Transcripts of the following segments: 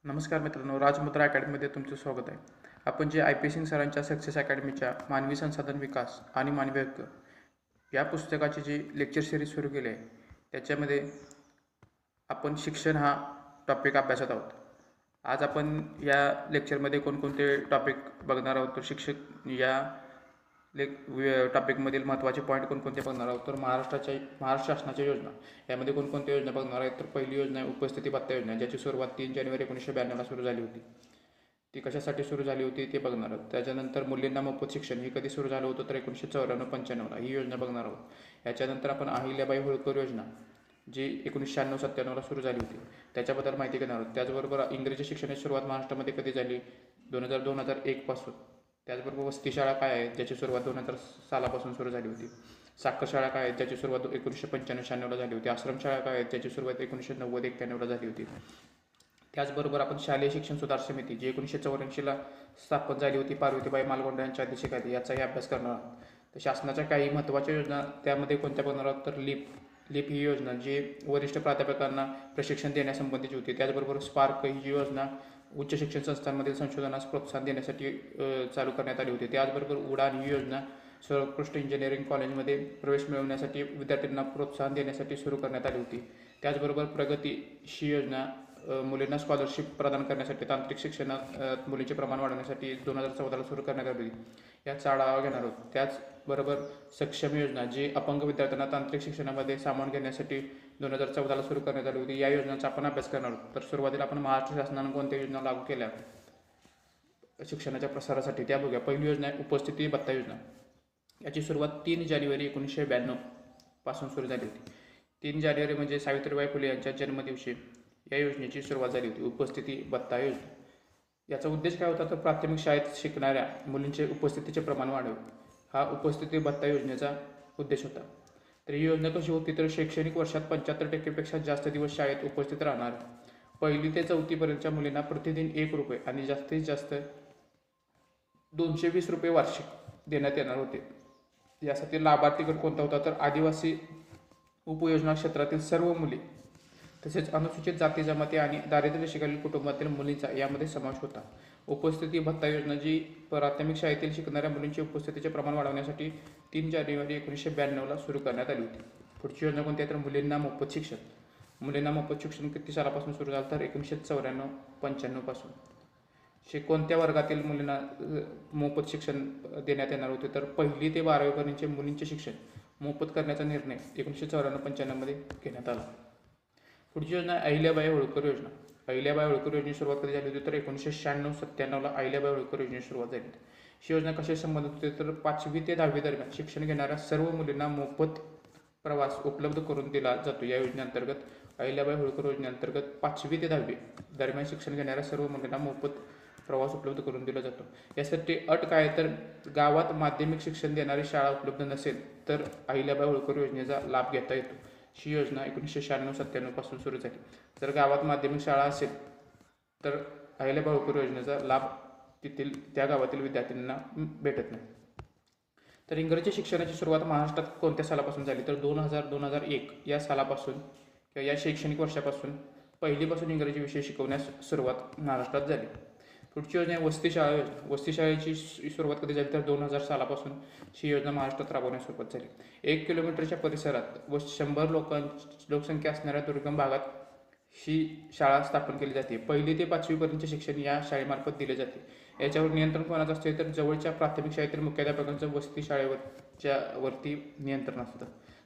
नमस्कार मित्रांनो, राजमुद्रा अकॅडमीमध्ये तुमचं स्वागत आहे. आपण जे IP सिंग सरांच्या सक्सेस अकॅडमीच्या मानवी संसाधन विकास आणि मानवी हक्क या पुस्तकाची जी लेक्चर सिरीज सुरू केली आहे, त्याच्यामध्ये आपण शिक्षण हा टॉपिक अभ्यासत आहोत. आज आपण या लेक्चरमध्ये कोणकोणते टॉपिक बघणार आहोत, तर शिक्षक या टॉपिकमधील महत्त्वाचे पॉईंट कोणकोणते बघणार आहोत. तर महाराष्ट्र शासनाच्या योजना यामध्ये कोणकोणत्या योजना बघणार आहेत. तर पहिली योजना आहे उपस्थिती भत्ता योजना, ज्याची सुरुवात 3 जानेवारी 1992ला सुरू झाली होती. ती कशासाठी सुरू झाली होती ते बघणार आहोत. त्याच्यानंतर मुलींना मोफत शिक्षण हे कधी सुरू झालं होतं, तर 1994-95ला ही योजना बघणार आहोत. याच्यानंतर आपण अहिल्याबाई होळकर योजना जी 1996-97ला सुरू झाली होती त्याच्याबद्दल माहिती घेणार आहोत. त्याचबरोबर इंग्रजी शिक्षणाची सुरुवात महाराष्ट्रामध्ये कधी झाली, 2000-2001 पासून. त्याचबरोबर वसती शाळा काय आहेत, ज्याची सुरुवात 2000 सालापासून सुरू झाली होती. साखर शाळा काय आहेत, ज्याची सुरुवात 1995-96ला झाली होती. आश्रमशाळा काय आहेत, ज्याची सुरुवात 1990-91ला झाली होती. त्याचबरोबर आपण शालेय शिक्षण सुधार समिती जी 1984ला स्थापन झाली होती, पार्वतीबाई मालगोंडा यांच्या अध्यक्षतेखाली, याचाही अभ्यास करणार आहोत. तर शासनाच्या काही महत्त्वाच्या योजना त्यामध्ये कोणत्या बघणार आहोत, तर लिप ही योजना जी वरिष्ठ प्राध्यापकांना प्रशिक्षण देण्यासंबंधीची होती. त्याचबरोबर स्पार्क ही योजना उच्च शिक्षण संस्थांमधील संशोधनास प्रोत्साहन देण्यासाठी चालू करण्यात आली होती. त्याचबरोबर उडान ही योजना सर्वोत्कृष्ट इंजिनिअरिंग कॉलेजमध्ये प्रवेश मिळवण्यासाठी विद्यार्थ्यांना प्रोत्साहन देण्यासाठी सुरू करण्यात आली होती. त्याचबरोबर प्रगती ही योजना मुलींना स्कॉलरशिप प्रदान करण्यासाठी, तांत्रिक शिक्षणात मुलींचे प्रमाण वाढवण्यासाठी 2014ला सुरू करण्यात आली. याचा आढावा घेणार आहोत. त्याचबरोबर सक्षम योजना जी अपंग विद्यार्थ्यांना तांत्रिक शिक्षणामध्ये सामावून घेण्यासाठी 2014ला सुरू करण्यात आली होती. या योजनांचा आपण अभ्यास करणार आहोत. तर सुरुवातीला आपण महाराष्ट्र शासनानं कोणत्या योजना लागू केल्या शिक्षणाच्या प्रसारासाठी त्या बघूया. पहिली योजना आहे उपस्थिती भत्ता योजना. याची सुरुवात 3 जानेवारी 1992 पासून सुरू झाली होती. 3 जानेवारी म्हणजे सावित्रीबाई फुले यांच्या जन्मदिवशी या योजनेची सुरुवात झाली होती, उपस्थिती भत्ता योजना. याचा उद्देश काय होता, तर प्राथमिक शाळेत शिकणाऱ्या मुलींचे उपस्थितीचे प्रमाण वाढवे हा उपस्थिती भत्ता योजनेचा उद्देश होता. तर ही योजना कशी होती, तर शैक्षणिक वर्षात 75% जास्त दिवस शाळेत उपस्थित राहणार 1ली ते 4थीपर्यंतच्या मुलींना प्रतिदिन ₹1 आणि जास्तीत जास्त ₹220 वार्षिक देण्यात येणार होते. यासाठी लाभार्थी गट कोणता होता, तर आदिवासी उपयोजना क्षेत्रातील सर्व मुली तसेच अनुसूचित जाती जमाती आणि दारिद्र्य रेषेखालील कुटुंबातील मुलींचा यामध्ये समावेश होता. उपस्थिती भत्ता योजना जी प्राथमिक शाळेतील शिकणाऱ्या मुलींची उपस्थितीचे प्रमाण वाढवण्यासाठी 3 जानेवारी 1992ला सुरू करण्यात आली होती. पुढची योजना कोणती आहे, तर मुलींना मोफत शिक्षण. मुलींना मोफत शिक्षण किती सालापासून सुरू झालं, तर 1994-95 पासून. कोणत्या वर्गातील मुलींना मोफत शिक्षण देण्यात येणार होते, तर 1ली ते 12वीपर्यंतचे मुलींचे शिक्षण मोफत करण्याचा निर्णय 1994-95 मध्ये घेण्यात आला. पुढची योजना अहिल्याबाई होळकर योजना. अहिल्याबाई होळकर योजनेची सुरुवात कधी झाली होती, तर 1996-97ला अहिल्याबाई होळकर योजनेची सुरुवात झाली होती. ही योजना कशाशी संबंधित होती, तर 5वी ते 10वी दरम्यान शिक्षण घेणाऱ्या सर्व मुलींना मोफत प्रवास उपलब्ध करून दिला जातो. या योजनेअंतर्गत अहिल्याबाई होळकर योजनेअंतर्गत 5वी ते 10वी दरम्यान शिक्षण घेणाऱ्या सर्व मुलींना मोफत प्रवास उपलब्ध करून दिला जातो. यासाठी अट काय, तर गावात माध्यमिक शिक्षण देणारी शाळा उपलब्ध नसेल तर अहिल्याबाई होळकर योजनेचा लाभ घेता येतो. ही योजना 1996-97 पासून सुरू झाली. जर गावात माध्यमिक शाळा असेल तर अहिल्याबाई होळकर योजनेचा लाभ तेथील त्या गावातील विद्यार्थ्यांना भेटत नाही. तर इंग्रजी शिक्षणाची सुरुवात महाराष्ट्रात कोणत्या सालापासून झाली, तर 2000-2001 या सालापासून किंवा या शैक्षणिक वर्षापासून 1लीपासून इंग्रजी विषय शिकवण्यास सुरुवात महाराष्ट्रात झाली. पुढची योजना आहे वसती शाळा योजना. वसती शाळेची सुरुवात कधी झाली, तर 2000 सालापासून ही योजना महाराष्ट्रात राबवण्यास सुरुवात झाली. 1 किलोमीटरच्या परिसरात व 100 लोकसंख्या असणाऱ्या दुर्गम भागात ही शाळा स्थापन केली जाते. 1ली ते 5वीपर्यंतचे शिक्षण या शाळेमार्फत दिले जाते. याच्यावर नियंत्रण कोणाचं असते, तर जवळच्या प्राथमिक शाळेतील मुख्याध्यापकांचं वसती शाळेवरती नियंत्रण असतं.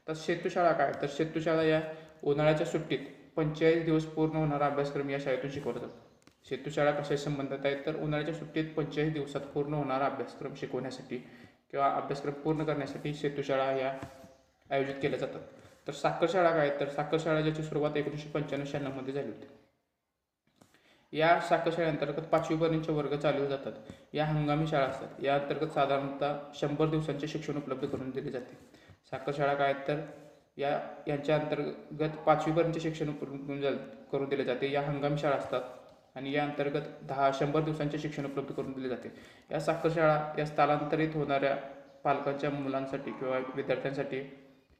तर सेतूशाळा काय, तर सेतूशाळा या उन्हाळ्याच्या सुट्टीत 45 दिवस पूर्ण होणारा अभ्यासक्रम या शाळेतून शिकवला जातो. सेतूशाळा कशाशी संबंधित आहेत, तर उन्हाळ्याच्या सुट्टीत 45 दिवसात पूर्ण होणारा अभ्यासक्रम शिकवण्यासाठी किंवा अभ्यासक्रम पूर्ण करण्यासाठी सेतूशाळा या आयोजित केल्या जातात. तर साखर शाळा काय, तर साखर शाळा ज्याची सुरुवात 1995-96 मध्ये झाली होती. या साखर शाळेअंतर्गत 5वीपर्यंतचे वर्ग चालवले जातात. या हंगामी शाळा असतात. या अंतर्गत साधारणतः 100 दिवसांचे शिक्षण उपलब्ध करून दिले जाते. साखर शाळा काय, तर यांच्या अंतर्गत 5वीपर्यंतचे शिक्षण करून दिले जाते. या हंगामी शाळा असतात आणि या अंतर्गत 100 दिवसांचे शिक्षण उपलब्ध करून दिले जाते. या साखर शाळा या स्थलांतरित होणाऱ्या पालकांच्या मुलांसाठी किंवा विद्यार्थ्यांसाठी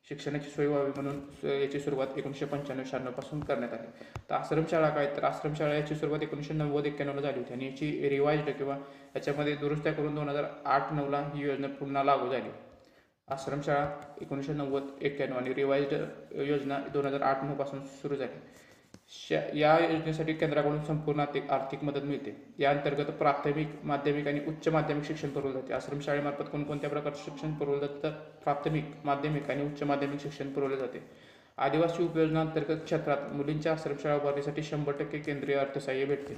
शिक्षणाची सोय व्हावी म्हणून याची सुरुवात 1995-96 पासून करण्यात आली. तर आश्रमशाळा काय, तर आश्रमशाळा याची सुरुवात 1990-91ला झाली होती आणि याची रिवाइज्ड किंवा याच्यामध्ये दुरुस्त्या करून 2008-9ला ही योजना पुन्हा लागू झाली. आश्रमशाळा 1990-91 आणि रिवाइज्ड योजना 2008-9 पासून सुरू झाली. या योजनेसाठी केंद्राकडून संपूर्ण आर्थिक मदत मिळते. या अंतर्गत प्राथमिक, माध्यमिक आणि उच्च माध्यमिक शिक्षण पुरवलं जाते. आश्रमशाळेमार्फत कोणकोणत्या प्रकारचे शिक्षण पुरवलं जातं, तर प्राथमिक, माध्यमिक आणि उच्च माध्यमिक शिक्षण पुरवले जाते. आदिवासी उपयोजना अंतर्गत क्षेत्रात मुलींच्या आश्रमशाळा उभारणीसाठी 100% केंद्रीय अर्थसहाय्य भेटते.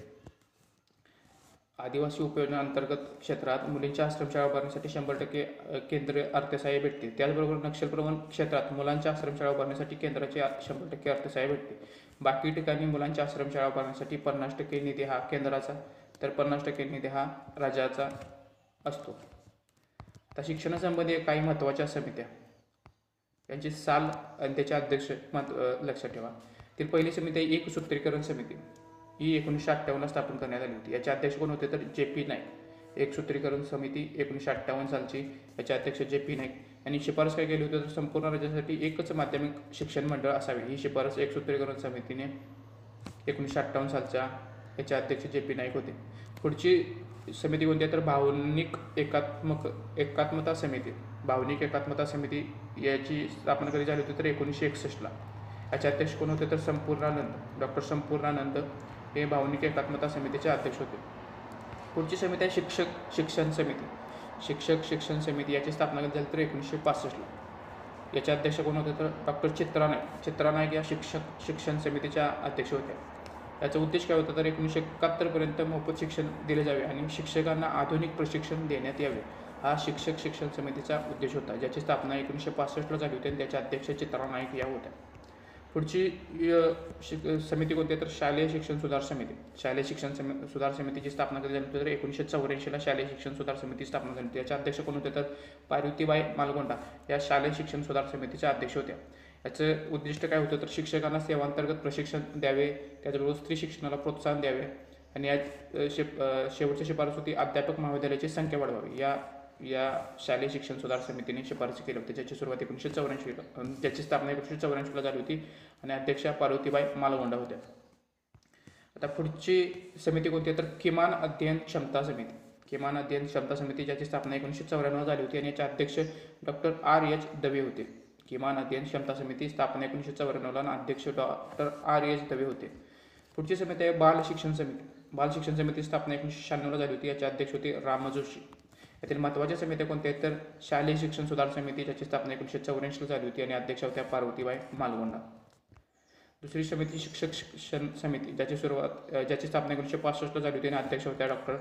आदिवासी उपयोजना अंतर्गत क्षेत्रात मुलींच्या आश्रमशाळा उभारण्यासाठी 100% केंद्रीय अर्थसहाय्य भेटते. त्याचबरोबर नक्षलप्रवण क्षेत्रात मुलांच्या आश्रमशाळा उभारण्यासाठी केंद्राचे 100% अर्थसहाय्य भेटते. बाकी ठिकाणी मुलांच्या आश्रमशाळा उभारण्यासाठी 50% निधी हा केंद्राचा, तर 50% निधी हा राज्याचा असतो. आता शिक्षणासंबंधी काही महत्त्वाच्या समित्या, यांची साल आणि त्याचे अध्यक्ष लक्षात ठेवा. ती पहिली समिती आहे एकसूत्रीकरण समिती. ही 1958ला स्थापन करण्यात आली होती. याचे अध्यक्ष कोण होते, तर जे.पी. नाईक. एकसूत्रीकरण समिती 1958 सालची, याचे अध्यक्ष जे.पी. नाईक. आणि शिफारस काय केली होती, तर संपूर्ण राज्यासाठी एकच माध्यमिक शिक्षण मंडळ असावे. ही शिफारस एकसूत्रीकरण समितीने 1958 सालच्या याचे अध्यक्ष जे.पी. नाईक होते. पुढची समिती कोणती आहे, तर भावनिक एकात्मता समिती. भावनिक एकात्मता समिती याची स्थापना कधी झाली होती, तर 1961ला. याचे अध्यक्ष कोण होते, तर संपूर्णानंद, डॉक्टर संपूर्णानंद हे भावनिक एकात्मता समितीचे अध्यक्ष होते. पुढची समिती आहे शिक्षक शिक्षण समिती. शिक्षक शिक्षण समिती याची स्थापना कधी झाली, तर 1965ला. याचे अध्यक्ष कोण होते, तर डॉक्टर चित्रा नाईक. चित्रा नाईक या शिक्षक शिक्षण समितीच्या अध्यक्ष होत्या. याचा उद्देश काय होता, तर 1971पर्यंत मोफत शिक्षण दिले जावे आणि शिक्षकांना आधुनिक प्रशिक्षण देण्यात यावे, हा शिक्षक शिक्षण समितीचा उद्देश होता, ज्याची स्थापना 1965ला झाली होती आणि त्याच्या अध्यक्ष चित्रा नाईक या होत्या. पुढची समिती कोणती आहे, तर शालेय शिक्षण सुधार समिती. शालेय शिक्षण सुधार समितीची स्थापना कधी झाली होती, तर 1984ला शालेय शिक्षण सुधार समिती स्थापना झाली होती. याचे अध्यक्ष कोण होते, तर पार्वतीबाई मालगोंडा या शालेय शिक्षण सुधार समितीच्या अध्यक्ष होत्या. याचं उद्दिष्ट काय होतं, तर शिक्षकांना सेवांतर्गत प्रशिक्षण द्यावे, त्याचबरोबर स्त्री शिक्षणाला प्रोत्साहन द्यावे आणि या शेवटची शिफारस होती अध्यापक महाविद्यालयाची संख्या वाढवावी. या शालेय शिक्षण सुधार समितीने शिफारसी केली होती, ज्याची सुरुवात 1984, ज्याची स्थापना 1984ला झाली होती आणि अध्यक्षा पार्वतीबाई मालगोंडा होत्या. आता पुढची समिती कोणती आहे, तर किमान अध्ययन क्षमता समिती. किमान अध्ययन क्षमता समिती, ज्याची स्थापना 1994 झाली होती आणि याचे अध्यक्ष डॉक्टर R.H. दवे होते. किमान अध्ययन क्षमता समिती स्थापना 1994 आणि अध्यक्ष डॉक्टर R.H. दवे होते. पुढची समिती आहे बाल शिक्षण समिती. बाल शिक्षण समिती स्थापना 1996 झाली होती. याचे अध्यक्ष होते राम जोशी. यातील महत्त्वाच्या समित्या कोणत्या आहेत, तर शालेय शिक्षण सुधार समिती, ज्याची स्थापना 1984 झाली होती आणि अध्यक्ष होत्या पार्वतीबाई मालगोंडा. दुसरी समिती शिक्षक शिक्षण समिती, ज्याची स्थापना 1965ला झाली होती आणि अध्यक्ष होत्या डॉक्टर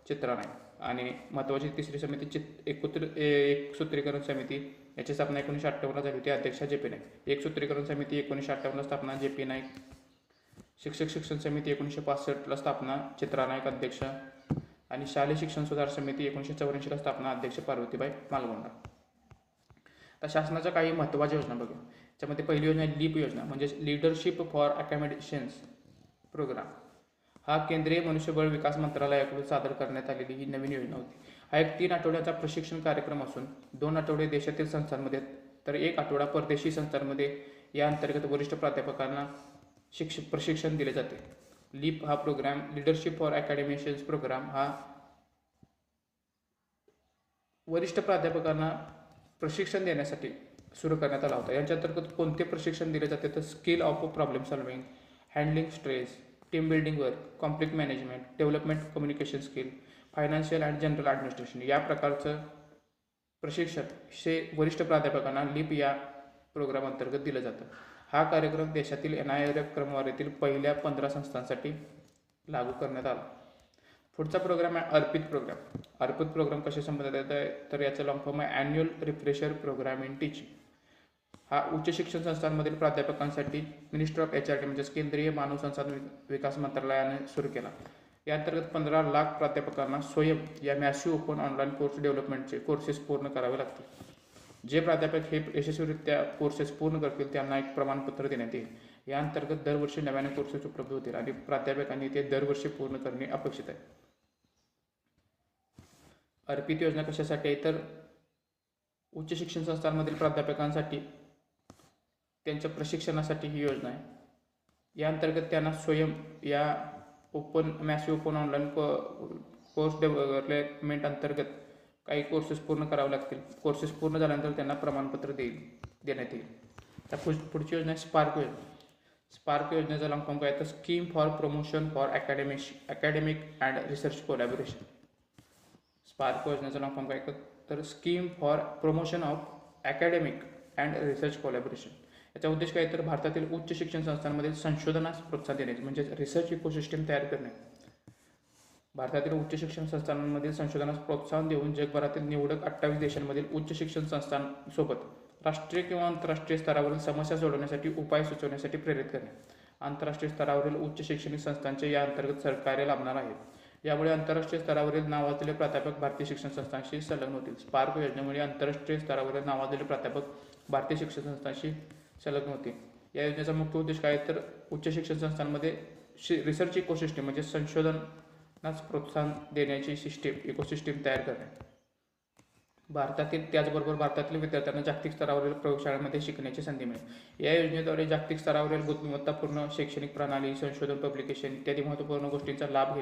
चित्रा नाईक. आणि महत्त्वाची तिसरी समिती एकसूत्रीकरण समिती, याची स्थापना 1958ला झाली होती, अध्यक्ष जे.पी. नाईक. एकसूत्रीकरण समिती 1958ला स्थापना जे.पी. नाईक. शिक्षक शिक्षण समिती 1965ला स्थापना चित्रा नाईक अध्यक्ष आणि शालेय शिक्षण सुधार समिती 1984ला स्थापना अध्यक्ष पार्वतीबाई मालगोंडा. तर शासनाच्या काही महत्त्वाच्या योजना बघूया. त्यामध्ये पहिली योजना आहे लीप योजना, म्हणजे लीडरशिप फॉर अकॅमेडेशन्स प्रोग्राम. हा केंद्रीय मनुष्यबळ विकास मंत्रालयाकडून सादर करण्यात आलेली ही नवीन योजना होती. हा एक 3 आठवड्याचा प्रशिक्षण कार्यक्रम असून 2 आठवडे देशातील संस्थांमध्ये तर 1 आठवडा परदेशी संस्थांमध्ये या अंतर्गत वरिष्ठ प्राध्यापकांना प्रशिक्षण दिले जाते. लीप हा प्रोग्राम, लीडरशिप फॉर अकॅडेमिशियन्स प्रोग्राम, हा वरिष्ठ प्राध्यापकांना प्रशिक्षण देण्यासाठी सुरू करण्यात आला होता. यांच्या अंतर्गत कोणते प्रशिक्षण दिले जाते, तर skill of problem solving, handling stress, team building work, conflict management, development communication skill, financial and general administration या प्रकारचं प्रशिक्षण वरिष्ठ प्राध्यापकांना लीप या प्रोग्राम अंतर्गत दिलं जातं. हा कार्यक्रम देशातील NIRF क्रमवारीतील पहिल्या 15 संस्थांसाठी लागू करण्यात आला. पुढचा प्रोग्राम आहे अर्पित प्रोग्राम. अर्पित प्रोग्राम कशा संबंधित आहे, तर याचा लॉंग फॉर्म आहे annual refresher programme in teaching. हा उच्च शिक्षण संस्थांमधील प्राध्यापकांसाठी मिनिस्ट्री ऑफ HRD म्हणजेच केंद्रीय मानव संसाधन विकास मंत्रालयाने सुरू केला. या अंतर्गत 15 लाख प्राध्यापकांना स्वयं या मॅसिव्ह ओपन ऑनलाईन कोर्स डेव्हलपमेंटचे कोर्सेस पूर्ण करावे लागतील. जे प्राध्यापक हे यशस्वीरित्या कोर्सेस पूर्ण करतील त्यांना एक प्रमाणपत्र देण्यात येईल. या अंतर्गत दरवर्षी नव्याने कोर्सेस उपलब्ध होतील आणि प्राध्यापकांनी ते दरवर्षी पूर्ण करणे अपेक्षित आहे. अर्पित योजना कशासाठी आहे, तर उच्च शिक्षण संस्थांमधील प्राध्यापकांसाठी त्यांच्या प्रशिक्षणासाठी ही योजना आहे। या अंतर्गत त्यांना स्वयं या massive open online course development अंतर्गत काही कोर्सेस पूर्ण करावे लागतील। कोर्सेस पूर्ण झाल्यानंतर त्यांना प्रमाणपत्र देण्यात येईल। त्या पुढची योजना आहे स्पार्क योजना। स्पार्क योजनेचा लॉंग फॉर्म काय तर scheme for promotion for academic and research collaboration. Spark योजनेचा लॉंग फॉर्म काय तर scheme for promotion of academic and research collaboration. याचा उद्देश काय तर भारतातील उच्च शिक्षण संस्थांमधील संशोधनास प्रोत्साहन देणे, म्हणजे रिसर्च इकोसिस्टम तयार करणे। भारतातील उच्च शिक्षण संस्थांमधील संशोधनास प्रोत्साहन देऊन जगभरातील निवडक 28 देशांमधील उच्च शिक्षण संस्थांसोबत राष्ट्रीय किंवा आंतरराष्ट्रीय स्तरावरील समस्या सोडवण्यासाठी उपाय सुचवण्यासाठी प्रेरित करणे। आंतरराष्ट्रीय स्तरावरील उच्च शैक्षणिक संस्थांचे या अंतर्गत सहकार्य लाभणार आहे। यामुळे आंतरराष्ट्रीय स्तरावरील नावाजलेले प्राध्यापक भारतीय शिक्षण संस्थांशी संलग्न होतील। स्पार्क योजनेमुळे आंतरराष्ट्रीय स्तरावरील नावाजलेले प्राध्यापक भारतीय शिक्षण संस्थांशी संलग्न होतील। या योजनेचा मुख्य उद्देश काय तर उच्च शिक्षण संस्थांमध्ये रिसर्च इकोसिस्टम म्हणजे संशोधनास प्रोत्साहन देण्याची इकोसिस्टम तयार करणे। त्याचबरोबर भारतातील विद्यार्थ्यांना जागतिक स्तरावरील प्रयोगशाळांमध्ये शिकण्याची संधी मिळेल। या योजनेद्वारे जागतिक स्तरावरील गुणवत्तापूर्ण शैक्षणिक प्रणाली, संशोधन, पब्लिकेशन इत्यादी महत्त्वपूर्ण गोष्टींचा लाभ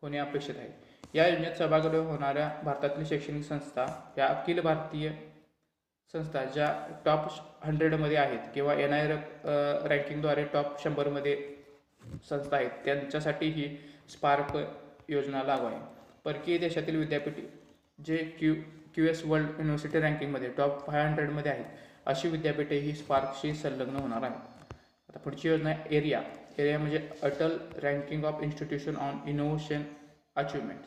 होणे अपेक्षित आहे। या योजनेत सहभागी होणाऱ्या भारतातील शैक्षणिक संस्था या अखिल भारतीय संस्था ज्या टॉप 100 मध्ये आहेत किंवा NIE रँकिंगद्वारे टॉप 100 मध्ये संस्था आहेत, त्यांच्यासाठी ही स्पार्क योजना लागू आहे। परकीय देशातील विद्यापीठ जे QS वर्ल्ड युनिव्हर्सिटी रँकिंगमध्ये टॉप 500 मध्ये आहेत, अशी विद्यापीठे ही स्पार्कशी संलग्न होणार आहेत। आता पुढची योजना आहे एरिया म्हणजे Atal ranking of institution on innovation achievement.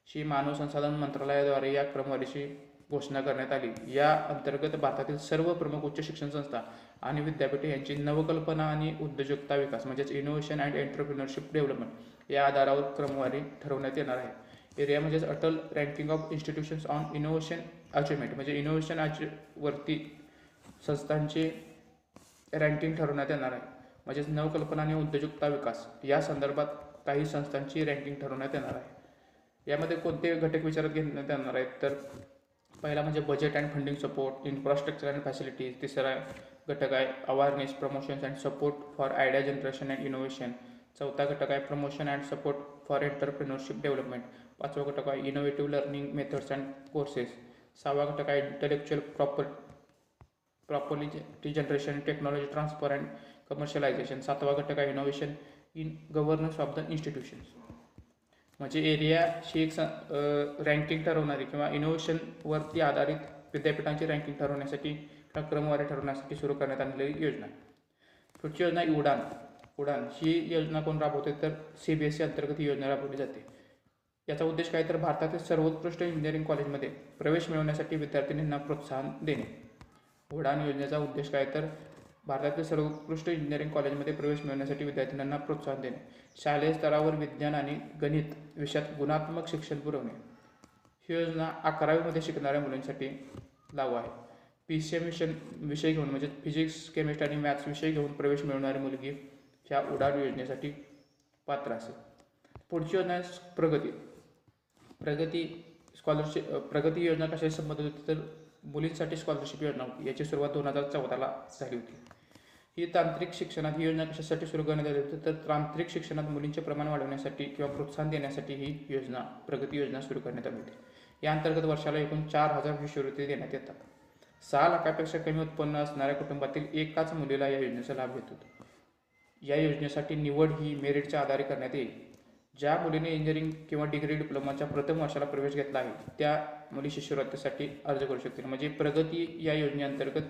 ही मानव संसाधन मंत्रालयाद्वारे या क्रमवारीची घोषणा करण्यात आली। या अंतर्गत भारतातील सर्व प्रमुख उच्च शिक्षण संस्था आणि विद्यापीठे यांची नवकल्पना आणि उद्योजकता विकास म्हणजेच इनोव्हेशन अँड एंटरप्रिनरशिप डेव्हलपमेंट या आधारावर क्रमवारी ठरवण्यात येणार आहे। एरिया म्हणजेच Atal ranking of institutions on innovation achievement म्हणजे इनोव्हेशन वरती संस्थांचे रँकिंग ठरवण्यात येणार आहे। म्हणजेच नवकल्पना आणि उद्योजकता विकास या संदर्भात काही संस्थांची रँकिंग ठरवण्यात येणार आहे। यामध्ये कोणते घटक विचारात घेण्यात येणार आहेत तर पहिला म्हणजे budget and funding support, infrastructure and facilities. तिसरा घटक आहे awareness, promotions and support for idea generation and innovation. चौथा घटक आहे promotion and support for entrepreneurship development. पाचवा घटक आहे innovative learning methods and courses. सहावा घटक आहे intellectual property generation, technology transfer and commercialisation. सातवा घटक आहे innovation in governance of the institutions. म्हणजे एरियाची एक रँकिंग ठरवणारी किंवा इनोव्हेशनवरती आधारित विद्यापीठांची रँकिंग ठरवण्यासाठी किंवा क्रमवारी ठरवण्यासाठी सुरू करण्यात आलेली योजना। पुढची योजना उडान ही योजना कोण राबवते तर CBSE अंतर्गत ही योजना राबवली जाते। याचा उद्देश काय तर भारतातील सर्वोत्कृष्ट इंजिनिअरिंग कॉलेजमध्ये प्रवेश मिळवण्यासाठी विद्यार्थिनींना प्रोत्साहन देणे। उडान योजनेचा उद्देश काय तर भारतातील सर्वोत्कृष्ट इंजिनिअरिंग कॉलेजमध्ये प्रवेश मिळवण्यासाठी विद्यार्थ्यांना प्रोत्साहन देणे, शालेय स्तरावर विज्ञान आणि गणित विषयात गुणात्मक शिक्षण पुरवणे। ही योजना 11वीमध्ये शिकणाऱ्या मुलांसाठी लागू आहे। PCM विषय घेऊन म्हणजे फिजिक्स, केमिस्ट्री आणि मॅथ्स विषय घेऊन प्रवेश मिळवणारी मुलगी ह्या उडान योजनेसाठी पात्र असेल। पुढची योजना आहे प्रगती योजना कशाशी संबंधित होती तर मुलींसाठी स्कॉलरशिप योजना होती। याची सुरुवात 2014ला झाली होती। ही तांत्रिक शिक्षणात ही योजना कशासाठी सुरू करण्यात आली होती तर तांत्रिक शिक्षणात मुलींचे प्रमाण वाढवण्यासाठी किंवा प्रोत्साहन देण्यासाठी ही योजना प्रगती योजना सुरू करण्यात आली होती। या अंतर्गत वर्षाला एकूण 4000 शिष्यवृत्ती देण्यात येतात। 6 लाखापेक्षा कमी उत्पन्न असणाऱ्या कुटुंबातील एकाच मुलीला या योजनेचा लाभ घेतो। या योजनेसाठी निवड ही मेरिटच्या आधारे करण्यात येईल। ज्या मुलीने इंजिनिअरिंग किंवा डिग्री डिप्लोमाच्या प्रथम वर्षाला प्रवेश घेतला आहे त्या मुली शिष्यवृत्तीसाठी अर्ज करू शकतील। म्हणजे प्रगती या योजनेअंतर्गत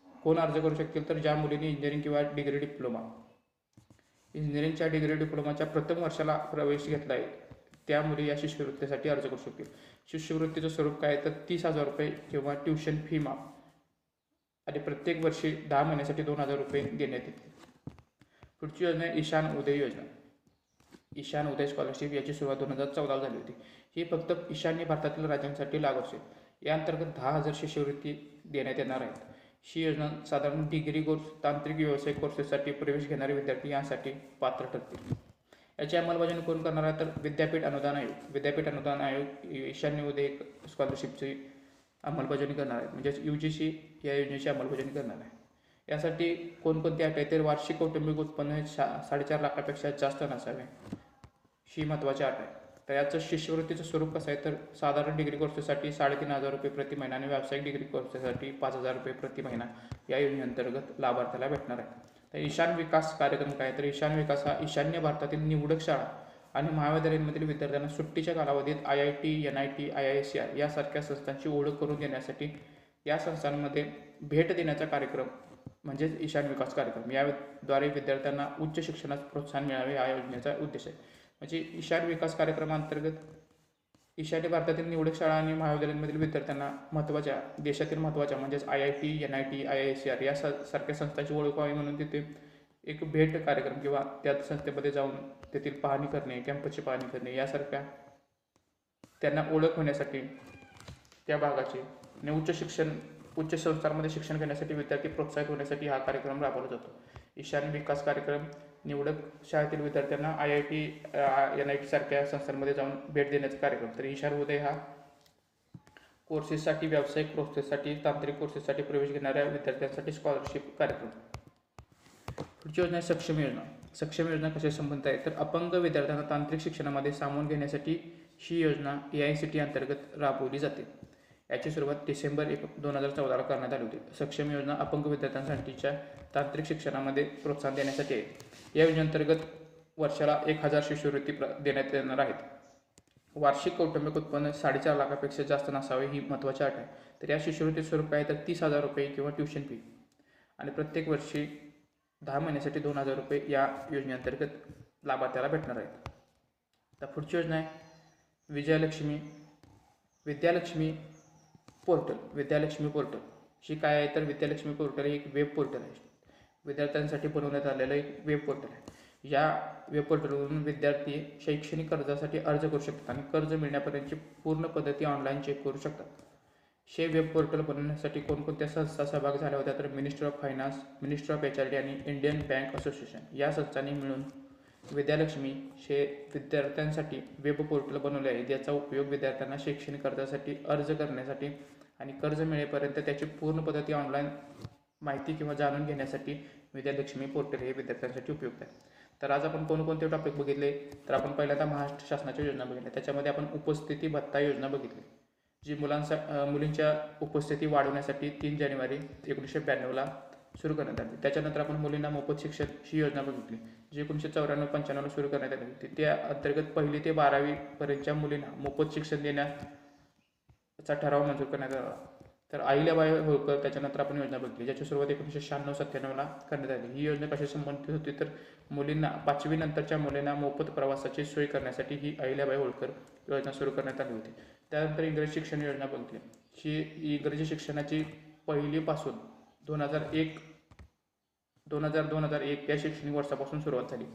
कोण अर्ज करू शकतील तर ज्या मुलीने इंजिनिअरिंगच्या डिग्री डिप्लोमाच्या प्रथम वर्षाला प्रवेश घेतला आहे त्या मुली या शिष्यवृत्तीसाठी अर्ज करू शकतील। शिष्यवृत्तीचं स्वरूप काय तर 30,000 रुपये किंवा ट्युशन फी माफ आणि प्रत्येक वर्षी 10 महिन्यासाठी 2,000 रुपये देण्यात येतील। पुढची योजना आहे ईशान उदय योजना। ईशान उदय स्कॉलरशिप याची सुरुवात 2014ला झाली होती। ही फक्त ईशान्य भारतातील राज्यांसाठी लागू असेल। या अंतर्गत 10,000 शिष्यवृत्ती देण्यात येणार आहेत। ही योजना साधारण डिग्री कोर्स, तांत्रिक व्यावसायिक कोर्सेससाठी प्रवेश घेणारे विद्यार्थी यासाठी पात्र ठरतील। याची अंमलबजावणी कोण करणार आहे तर विद्यापीठ अनुदान आयोग ईशान्य उदय स्कॉलरशिपची अंमलबजावणी करणार आहे। म्हणजेच UGC या योजनेची अंमलबजावणी करणार आहे। यासाठी कोणकोणती अट आहे तर वार्षिक कौटुंबिक उत्पन्न हे 4.5 लाखापेक्षा जास्त नसावे, ही महत्त्वाची अट आहे. तर याचं शिष्यवृत्तीचं स्वरूप कसं आहे तर साधारण डिग्री कोर्सेससाठी 3,500 रुपये प्रति महिना आणि व्यावसायिक डिग्री कोर्सेससाठी 5,000 रुपये प्रति महिना या योजनेअंतर्गत लाभार्थ्याला भेटणार आहे. तर ईशान विकास कार्यक्रम काय तर ईशान विकास हा ईशान्य भारतातील निवडक शाळा आणि महाविद्यालयांमधील विद्यार्थ्यांना सुट्टीच्या कालावधीत IIT, NIT, IISER यासारख्या संस्थांची ओळख करून देण्यासाठी या संस्थांमध्ये भेट देण्याचा कार्यक्रम म्हणजेच ईशान विकास कार्यक्रम. याद्वारे विद्यार्थ्यांना उच्च शिक्षणास प्रोत्साहन मिळावे हा योजनेचा उद्देश आहे. म्हणजे ईशान विकास कार्यक्रमांतर्गत ईशान्य भारतातील निवडक शाळा आणि महाविद्यालयांमधील विद्यार्थ्यांना देशातील महत्त्वाच्या म्हणजेच IIT, NIT, IISER या सारख्या संस्थांची ओळख व्हावी म्हणून तिथे एक भेट कार्यक्रम किंवा त्या संस्थेमध्ये जाऊन तेथील पाहणी करणे, कॅम्पसची पाहणी करणे यासारख्या त्यांना ओळख होण्यासाठी त्या भागाची आणि उच्च संस्थांमध्ये शिक्षण घेण्यासाठी विद्यार्थी प्रोत्साहित होण्यासाठी हा कार्यक्रम राबवला जातो. ईशान्य विकास कार्यक्रम निवडक शाळेतील विद्यार्थ्यांना IIT, NIT सारख्या संस्थांमध्ये जाऊन भेट देण्याचा कार्यक्रम. तर ईशान उदय हा कोर्सेससाठी, व्यावसायिक कोर्सेससाठी, तांत्रिक कोर्सेससाठी प्रवेश घेणाऱ्या विद्यार्थ्यांसाठी स्कॉलरशिप कार्यक्रम. पुढची योजना आहे सक्षम योजना. सक्षम योजना कशा संबंधित आहे तर अपंग विद्यार्थ्यांना तांत्रिक शिक्षणामध्ये सामावून घेण्यासाठी ही योजना AICTE अंतर्गत राबवली जाते. याची सुरुवात डिसेंबर 2014 करण्यात आली होती. सक्षम योजना अपंग विद्यार्थ्यांसाठीच्या तांत्रिक शिक्षणामध्ये प्रोत्साहन देण्यासाठी आहे. या योजनेअंतर्गत वर्षाला 1,000 शिष्यवृत्ती देण्यात येणार आहेत. वार्षिक कौटुंबिक उत्पन्न 4.5 लाखापेक्षा जास्त नसावे ही महत्त्वाची अट आहे. तर या शिष्यवृत्ती स्वरूप काय तर 30,000 रुपये किंवा ट्युशन फी आणि प्रत्येक वर्षी 10 महिन्यासाठी 2,000 रुपये या योजनेअंतर्गत लाभार्थ्याला भेटणार आहेत. तर पुढची योजना आहे विद्यालक्ष्मी पोर्टल. ही काय आहे तर विद्यालक्ष्मी पोर्टल ही एक वेब पोर्टल आहे. विद्यार्थ्यांसाठी बनवण्यात आलेलं एक वेब पोर्टल आहे. या वेब पोर्टलवरून विद्यार्थी शैक्षणिक कर्जासाठी अर्ज करू शकतात आणि कर्ज मिळण्यापर्यंतची पूर्ण पद्धती ऑनलाईन चेक करू शकतात. हे वेब पोर्टल बनवण्यासाठी कोणकोणत्या संस्था सहभाग झाल्या होत्या तर ministry of finance, ministry of HRD आणि इंडियन बँक असोसिएशन या संस्थांनी मिळून विद्यालक्ष्मी हे विद्यार्थ्यांसाठी वेब पोर्टल बनवले आहे. ज्याचा उपयोग विद्यार्थ्यांना शैक्षणिक कर्जासाठी अर्ज करण्यासाठी आणि कर्ज मिळेपर्यंत त्याची पूर्ण पद्धती ऑनलाईन माहिती किंवा जाणून घेण्यासाठी विद्यालक्ष्मी पोर्टल हे विद्यार्थ्यांसाठी उपयुक्त आहे. तर आज आपण कोणकोणते टॉपिक बघितले तर आपण पहिल्यांदा महाराष्ट्र शासनाच्या योजना बघितल्या. त्याच्यामध्ये आपण उपस्थिती भत्ता योजना बघितली जी मुलींच्या उपस्थिती वाढवण्यासाठी 3 जानेवारी 1992ला सुरू करण्यात आली. त्याच्यानंतर आपण मुलींना मोफत शिक्षण ही योजना बघितली जी 1994-95ला सुरू करण्यात आली होती. त्या अंतर्गत 1ली ते 12वी पर्यंतच्या मुलींना मोफत शिक्षण देण्याचा ठराव मंजूर करण्यात आला. तर अहिल्याबाई होळकर त्याच्यानंतर आपण योजना बघितली ज्याची सुरुवात 1996-97ला करण्यात आली. ही योजना कशी संबंधित होती तर मुलींना 5वी नंतरच्या मुलींना मोफत प्रवासाची सोय करण्यासाठी ही अहिल्याबाई होळकर योजना सुरू करण्यात आली होती. त्यानंतर इंग्रजी शिक्षण योजना बघितली. ही इंग्रजी शिक्षणाची पहिलीपासून 2000-2001 या शैक्षणिक वर्षापासून सुरुवात झाली.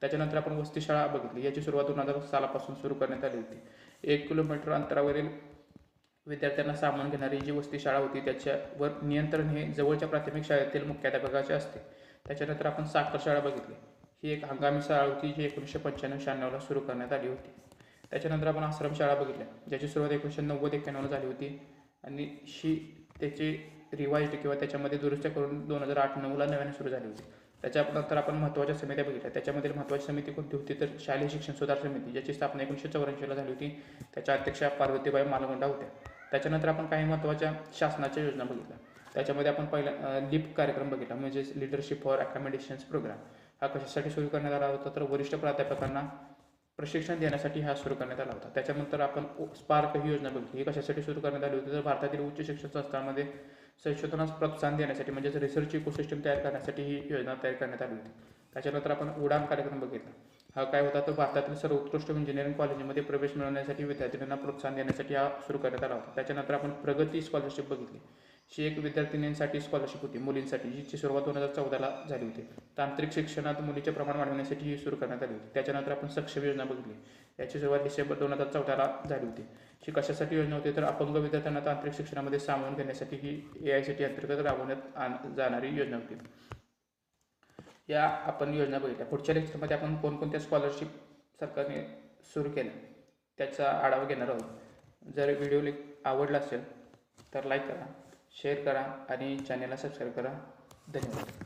त्याच्यानंतर आपण वसती शाळा बघितली. याची सुरुवात 2000 सालापासून सुरू करण्यात आली होती. 1 किलोमीटर अंतरावरील विद्यार्थ्यांना सामावून घेणारी जी वसती शाळा होती त्याच्यावर नियंत्रण हे जवळच्या प्राथमिक शाळेतील मुख्याध्यापकाचे असते. त्याच्यानंतर आपण साखर शाळा बघितली. ही एक हंगामी शाळा होती जी 1995-96ला सुरू करण्यात आली होती. त्याच्यानंतर आपण आश्रम शाळा बघितल्या ज्याची सुरुवात 1990-91ला झाली होती आणि त्याची रिवाइज्ड किंवा त्याच्यामध्ये दुरुस्त्या करून 2008-09ला नव्याने सुरू झाली होती. त्याच्यानंतर आपण महत्त्वाच्या समित्या बघितल्या. त्याच्यामध्ये महत्त्वाची समिती कोणती होती तर शालेय शिक्षण सुधार समिती ज्याची स्थापना 1984ला झाली होती. त्याच्या अध्यक्षा पार्वतीबाई मालगुंडा होत्या. त्याच्यानंतर आपण काही महत्त्वाच्या शासनाच्या योजना बघितल्या. त्याच्यामध्ये आपण पहिला लिप कार्यक्रम बघितला म्हणजेच लीडरशिप फॉर अकॅमेडेशन्स प्रोग्राम. हा कशासाठी सुरू करण्यात आला होता तर वरिष्ठ प्राध्यापकांना प्रशिक्षण देण्यासाठी हा सुरू करण्यात आला होता. त्याच्यानंतर आपण स्पार्क ही योजना बघितली. ही कशासाठी सुरू करण्यात आली होती तर भारतातील उच्च शिक्षण संस्थांमध्ये संशोधनास प्रोत्साहन देण्यासाठी म्हणजेच रिसर्च इकोसिस्टम तयार करण्यासाठी ही योजना तयार करण्यात आली होती. त्याच्यानंतर आपण उडान कार्यक्रम बघितला. हा काय होता तर भारतातील सर्वोत्कृष्ट इंजिनिअरिंग कॉलेजमध्ये प्रवेश मिळवण्यासाठी विद्यार्थ्यांना प्रोत्साहन देण्यासाठी हा सुरू करण्यात आला होता. त्याच्यानंतर आपण प्रगती स्कॉलरशिप बघितली. ही एक विद्यार्थिनींसाठी स्कॉलरशिप होती मुलींसाठी जिची सुरुवात 2014ला झाली होती. तांत्रिक शिक्षणात मुलीचे प्रमाण वाढवण्यासाठी ही सुरू करण्यात आली होती. त्याच्यानंतर आपण सक्षम योजना बघितली. याची सुरुवात डिसेंबर 2014ला झाली होती. ही कशासाठी योजना होती तर अपंग विद्यार्थ्यांना तांत्रिक शिक्षणामध्ये सामावून घेण्यासाठी ही AICTE अंतर्गत राबवण्यात जाणारी योजना होती. या आपण योजना बघितल्या. पुढच्या लेक्चरमध्ये आपण कोणकोणत्या स्कॉलरशिप सरकारने सुरू केल्या त्याचा आढावा घेणार आहोत. जर व्हिडिओ आवडला असेल तर लाईक करा, शेअर करा आणि चॅनलला सबस्क्राईब करा. धन्यवाद.